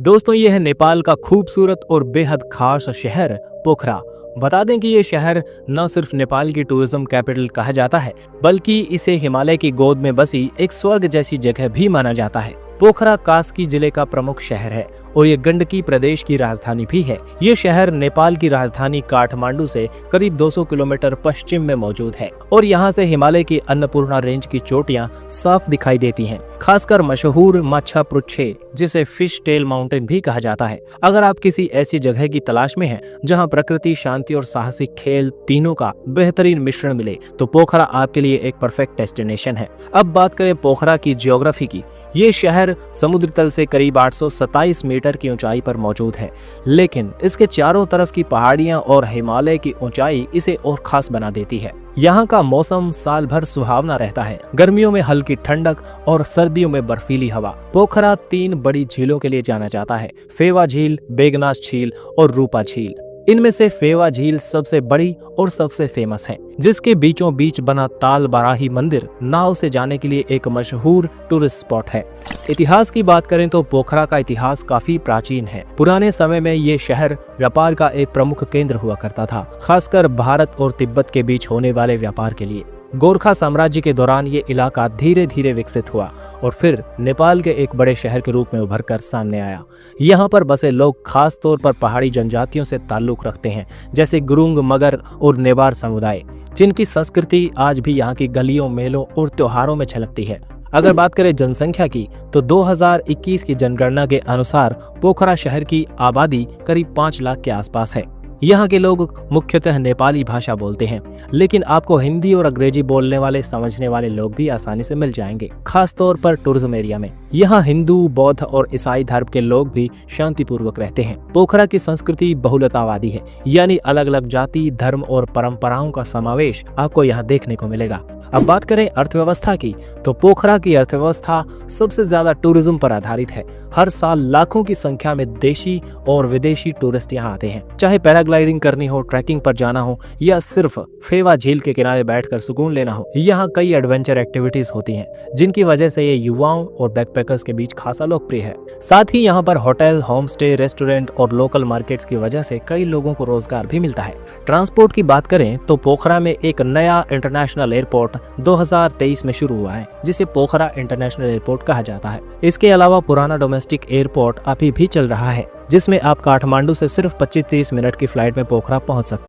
दोस्तों ये है नेपाल का खूबसूरत और बेहद खास शहर पोखरा। बता दें कि ये शहर न सिर्फ नेपाल की टूरिज्म कैपिटल कहा जाता है, बल्कि इसे हिमालय की गोद में बसी एक स्वर्ग जैसी जगह भी माना जाता है। पोखरा कास्की जिले का प्रमुख शहर है और ये गंडकी प्रदेश की राजधानी भी है। ये शहर नेपाल की राजधानी काठमांडू से करीब 200 किलोमीटर पश्चिम में मौजूद है और यहाँ से हिमालय की अन्नपूर्णा रेंज की चोटियाँ साफ दिखाई देती हैं। खासकर मशहूर माछापुच्छे, जिसे फिश टेल माउंटेन भी कहा जाता है। अगर आप किसी ऐसी जगह की तलाश में हैं जहाँ प्रकृति, शांति और साहसिक खेल तीनों का बेहतरीन मिश्रण मिले, तो पोखरा आपके लिए एक परफेक्ट डेस्टिनेशन है। अब बात करें पोखरा की ज्योग्राफी की। ये शहर समुद्र तल से करीब 827 मीटर की ऊंचाई पर मौजूद है, लेकिन इसके चारों तरफ की पहाड़ियां और हिमालय की ऊंचाई इसे और खास बना देती है। यहाँ का मौसम साल भर सुहावना रहता है। गर्मियों में हल्की ठंडक और सर्दियों में बर्फीली हवा। पोखरा 3 बड़ी झीलों के लिए जाना जाता है: फेवा झील, बेगनास झील और रूपा झील। इनमें से फेवा झील सबसे बड़ी और सबसे फेमस है, जिसके बीचों बीच बना ताल बाराही मंदिर नाव से जाने के लिए एक मशहूर टूरिस्ट स्पॉट है। इतिहास की बात करें तो पोखरा का इतिहास काफी प्राचीन है। पुराने समय में ये शहर व्यापार का एक प्रमुख केंद्र हुआ करता था, खासकर भारत और तिब्बत के बीच होने वाले व्यापार के लिए। गोरखा साम्राज्य के दौरान ये इलाका धीरे धीरे विकसित हुआ और फिर नेपाल के एक बड़े शहर के रूप में उभरकर सामने आया। यहाँ पर बसे लोग खास तौर पर पहाड़ी जनजातियों से ताल्लुक रखते हैं, जैसे गुरुंग, मगर और नेवार समुदाय, जिनकी संस्कृति आज भी यहाँ की गलियों, मेलों और त्योहारों में झलकती है। अगर बात करें जनसंख्या की, तो 2021 की जनगणना के अनुसार पोखरा शहर की आबादी करीब 5 लाख के आसपास है। यहाँ के लोग मुख्यतः नेपाली भाषा बोलते हैं, लेकिन आपको हिंदी और अंग्रेजी बोलने वाले, समझने वाले लोग भी आसानी से मिल जाएंगे, खास तौर पर टूरिज्म एरिया में। यहाँ हिंदू, बौद्ध और ईसाई धर्म के लोग भी शांतिपूर्वक रहते हैं। पोखरा की संस्कृति बहुलतावादी है, यानी अलग अलग जाति, धर्म और परंपराओं का समावेश आपको यहाँ देखने को मिलेगा। अब बात करें अर्थव्यवस्था की, तो पोखरा की अर्थव्यवस्था सबसे ज्यादा टूरिज्म पर आधारित है। हर साल लाखों की संख्या में देशी और विदेशी टूरिस्ट यहाँ आते हैं। चाहे पैराग्लाइडिंग करनी हो, ट्रैकिंग पर जाना हो या सिर्फ फेवा झील के किनारे बैठकर सुकून लेना हो, यहाँ कई एडवेंचर एक्टिविटीज होती हैं, जिनकी वजह से ये युवाओं और बैकपैकर्स के बीच खासा लोकप्रिय है। साथ ही यहाँ पर होटल, होम स्टे, रेस्टोरेंट और लोकल मार्केट्स की वजह से कई लोगों को रोजगार भी मिलता है। ट्रांसपोर्ट की बात करें तो पोखरा में एक नया इंटरनेशनल एयरपोर्ट 2023 में शुरू हुआ है, जिसे पोखरा इंटरनेशनल एयरपोर्ट कहा जाता है। इसके अलावा पुराना डोमेस्टिक एयरपोर्ट अभी भी चल रहा है, जिसमें आप काठमांडू से सिर्फ 25-30 मिनट की फ्लाइट में पोखरा पहुंच सकते हैं।